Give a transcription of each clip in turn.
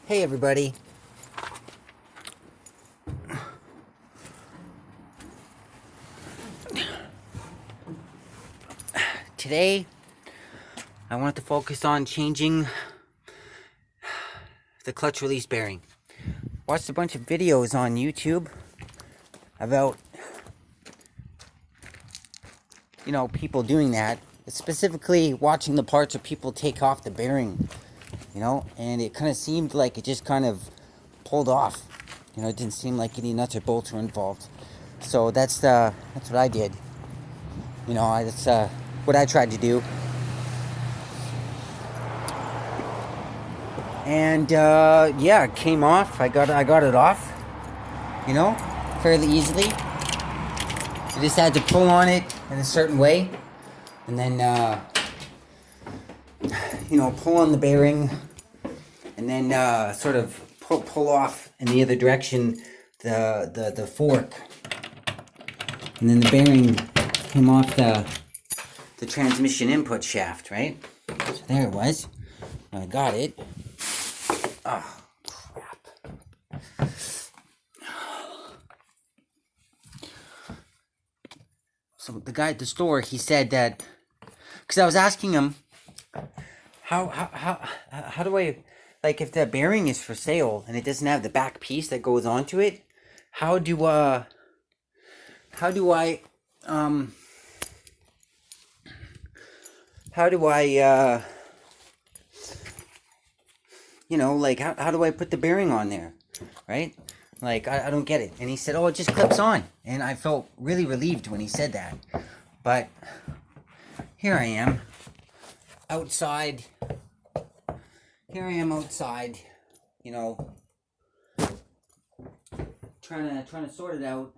Hey everybody. Today I want to focus on changing the clutch release bearing. Watched a bunch of videos on YouTube about people doing that. Specifically watching the parts where people take off the bearing, and it kind of seemed like it just kind of pulled off. It didn't seem like any nuts or bolts were involved. So that's what I did. That's what I tried to do. And yeah, it came off. I got it off, fairly easily. I just had to pull on it in a certain way, and then pull on the bearing, and then sort of pull off in the other direction the fork, and then the bearing came off the transmission input shaft, right? So there it was. I got it. Oh, crap. So the guy at the store, he said that, because I was asking him, how do I, like, if the bearing is for sale and it doesn't have the back piece that goes onto it, how do I, how do I, like, how do I put the bearing on there, right? Like, I don't get it. And he said, oh, it just clips on. And I felt really relieved when he said that. But here I am, outside. Trying to sort it out.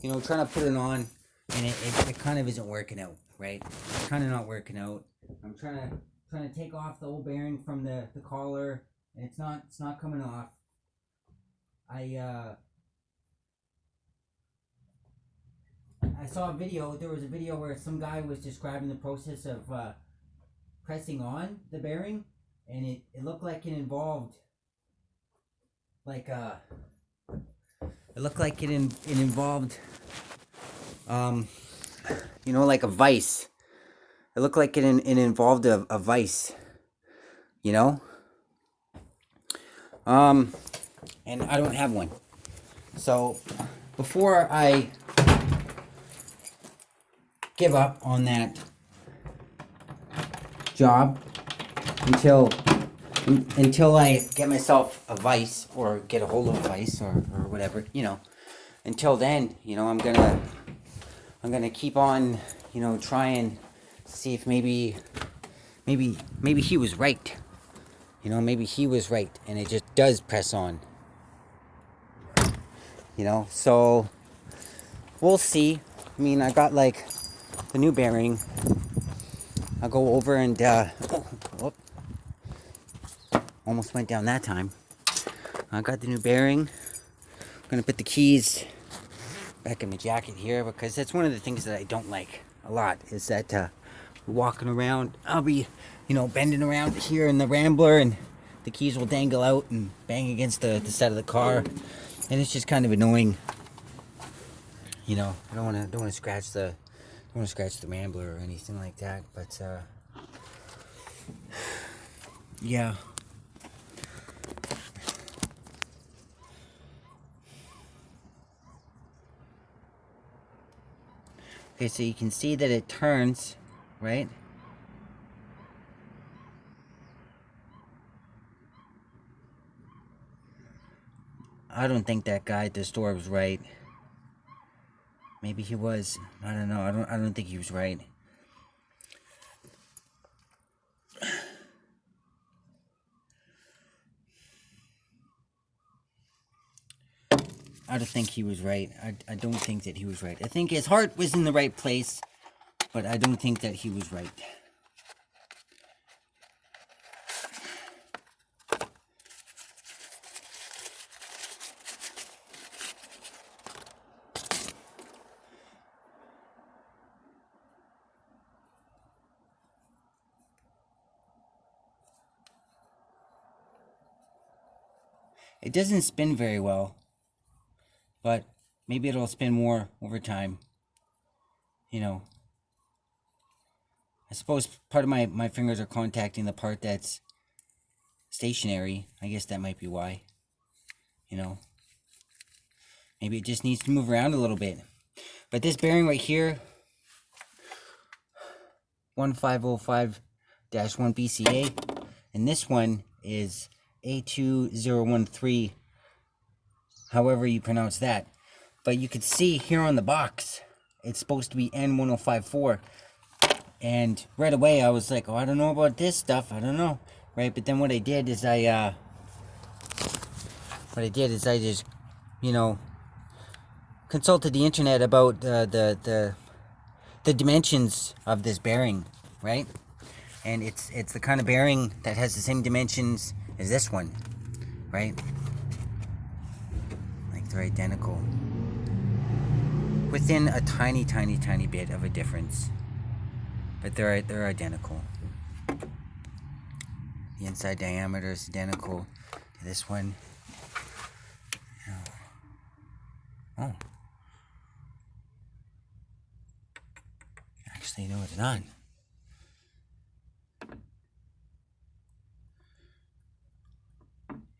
Trying to put it on, and it kind of isn't working out, right? It's kind of not working out. I'm trying to take off the old bearing from the collar, and it's not coming off. I saw a video. There was a video where some guy was describing the process of pressing on the bearing, and it looked like it involved like it involved like a vice. It looked like it involved a vice, you know. And I don't have one. So before I give up on that job until I get myself a vice or get a hold of a vice or whatever, until then, I'm gonna keep on, trying to see if maybe he was right. Maybe he was right and it just does press on. So we'll see. I mean, I got like the new bearing. I'll go over and almost went down that time. I got the new bearing. I'm gonna put the keys back in my jacket here because that's one of the things that I don't like a lot is that walking around, I'll be, bending around here in the Rambler and the keys will dangle out and bang against the side of the car, and it's just kind of annoying. I don't want to scratch the Rambler or anything like that, but yeah. Okay, so you can see that it turns, right? I don't think that guy at the store was right. Maybe he was. I don't know. I don't think he was right. I don't think he was right. I don't think that he was right. I think his heart was in the right place, but I don't think that he was right. It doesn't spin very well, but maybe it'll spin more over time. You know, I suppose part of my fingers are contacting the part that's stationary. I guess that might be why. You know, maybe it just needs to move around a little bit. But this bearing right here, 1505-1 BCA, and this one is A2013, however you pronounce that. But you could see here on the box, it's supposed to be N1054. And right away I was like, oh, I don't know about this stuff, I don't know. Right, but then what I did is I just, you know, consulted the internet about the dimensions of this bearing, right? And it's the kind of bearing that has the same dimensions as this one, right? Like they're identical, within a tiny bit of a difference, but they're identical. The inside diameter is identical to this one. Oh, actually, no, it's not.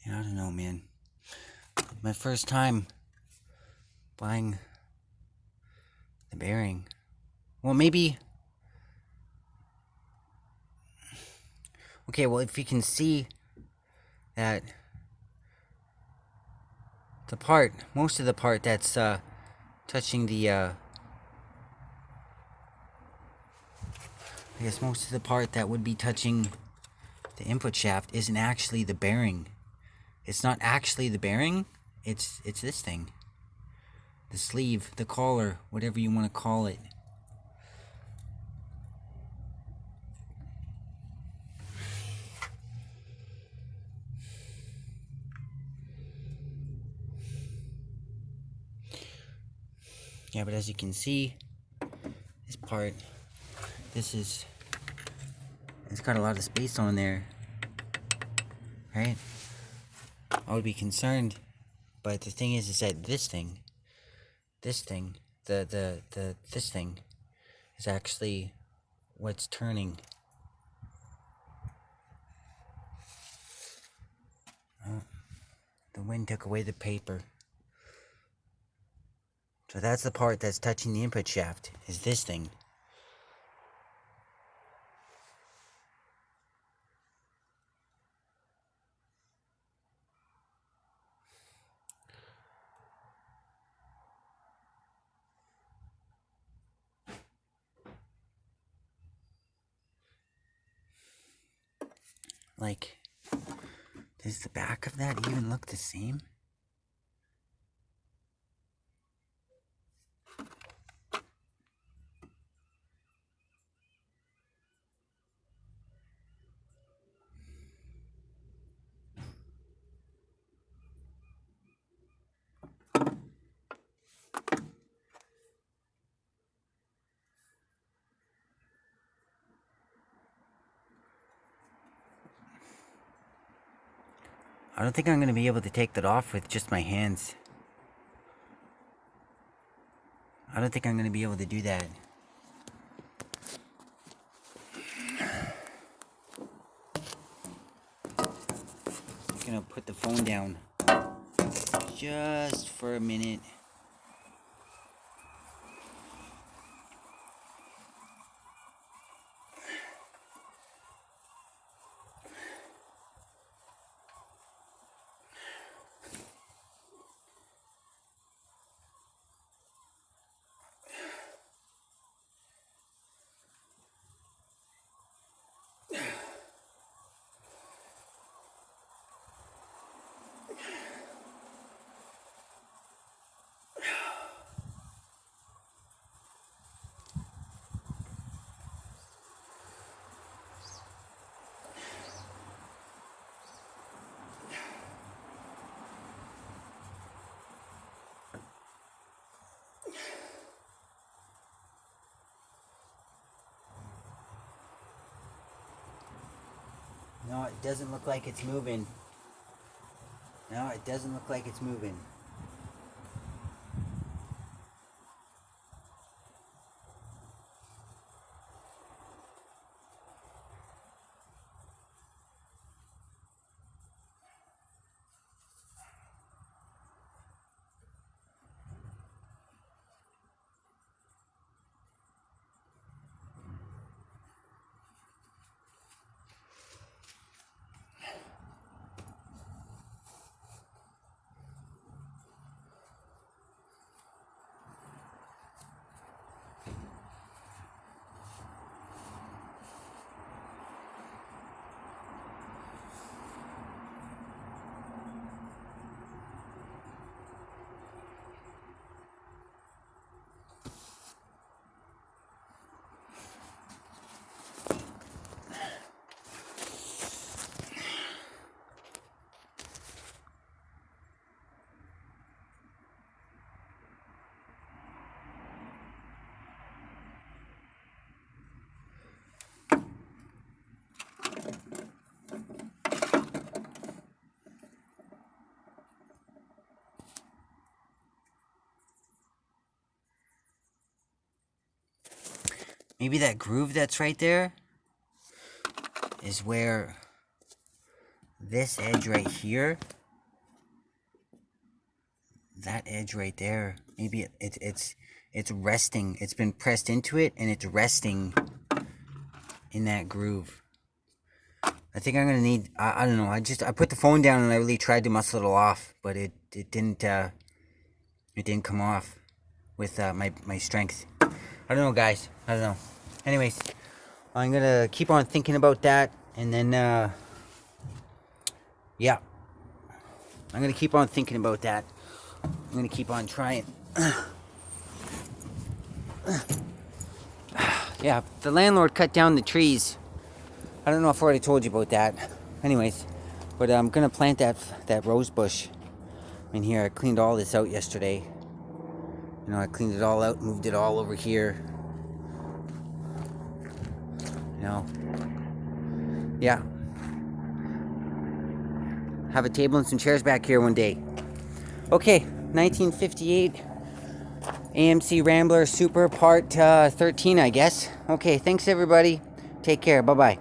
Yeah, I don't know, man. My first time buying the bearing. Well, maybe. Okay, well, if you can see that the part, most of the part that's touching the, I guess most of the part that would be touching the input shaft isn't actually the bearing. It's not actually the bearing, it's this thing. The sleeve, the collar, whatever you want to call it. Yeah, but as you can see, this part, it's got a lot of space on there, right? I would be concerned, but the thing is that this thing, this thing is actually what's turning. Oh, the wind took away the paper. So that's the part that's touching the input shaft, is this thing. Like, does the back of that even look the same? I don't think I'm going to be able to take that off with just my hands. I don't think I'm going to be able to do that. I'm going to put the phone down just for a minute. No, it doesn't look like it's moving. No, it doesn't look like it's moving. Maybe that groove that's right there is where this edge right here, that edge right there, maybe it's resting. It's been pressed into it and it's resting in that groove. I think I'm gonna need. I don't know. I put the phone down and I really tried to muscle it off, but it didn't come off with my strength. I don't know, guys. I don't know. Anyways, I'm gonna keep on thinking about that, and then yeah, I'm gonna keep on thinking about that. I'm gonna keep on trying. Yeah, the landlord cut down the trees. I don't know if I already told you about that. Anyways, but I'm gonna plant that rose bush in here. I cleaned all this out yesterday. You know, I cleaned it all out, moved it all over here. You know, yeah. Have a table and some chairs back here one day. Okay, 1958 AMC Rambler Super Part 13, I guess. Okay, thanks everybody. Take care. Bye-bye.